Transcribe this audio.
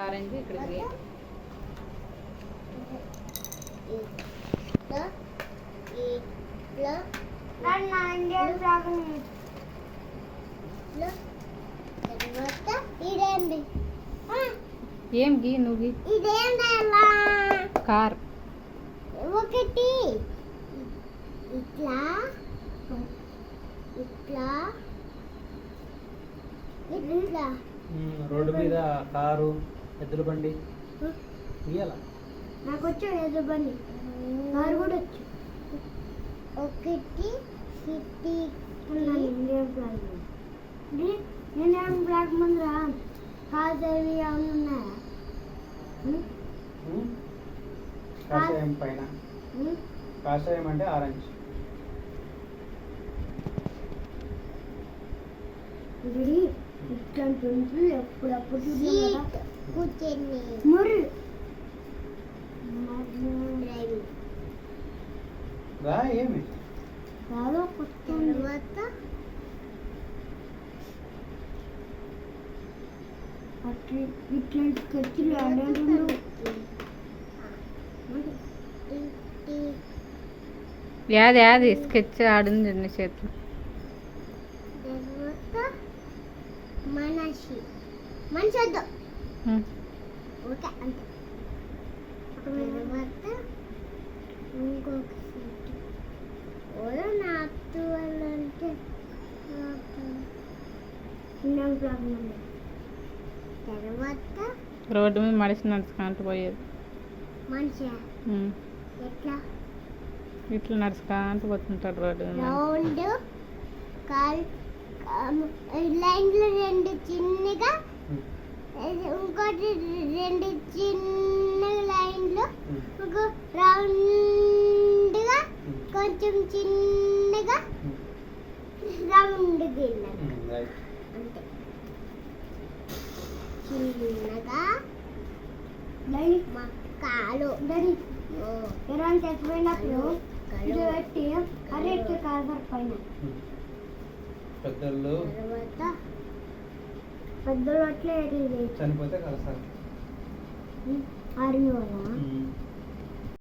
Orange, ఇక్కడ green. ఏం గీ నువ్వు కార్ ఒకటి ఇట్లా ఇట్లా ఇట్లా రోడ్డు మీద కారు, ఎద్దుల బండి గీయాల. నాకు వచ్చు ఎద్దుల బండి, కారు కూడా వచ్చు. ఒకటి city Indian flag, Indian flag ముందర కాదేవి అవును ఉన్నాయా? కాషాయం పైన, కాషాయం అంటే ఆరెంజ్. ఇట్లాంటి పెన్సిల్ ఎప్పుడప్పుడు కూర్చొని ముర్రు రా ఏమి రాదో కొత్త తర్వాత అట్లా ఇట్లాంటి ఖర్చులు ఆడాడు. యాది యాది స్కెచ్ ఆడింది నీ చేతిలో. మనిషి వద్దు ఓకే అంతే. తర్వాత ఇంకొక ఓలో నాటు వాళ్ళంటే తర్వాత రోడ్డు మీద మనిషి నడుచుకుంటూ పోయేది. మనిషి ఎట్లా ఇట్లా నడుచుకుంటూ పోతుంటాడు రోడ్డు మీద. రౌండ్ కాల్ లైన్లో రెండు చిన్నగా, ఇంకోటి రెండు చిన్న లైన్లు, ఒక రౌండ్గా కొంచెం చిన్నగా రౌండ్ అంతే. చిన్నగా కాలు ఎవరైనా చచ్చిపోయినప్పుడు ఇది పెట్టి కరెక్ట్ కాలు పైన పెద్దలు పెద్దలు అట్లే చనిపోతే కలుస్తారు. ఆర్మీ వాళ్ళ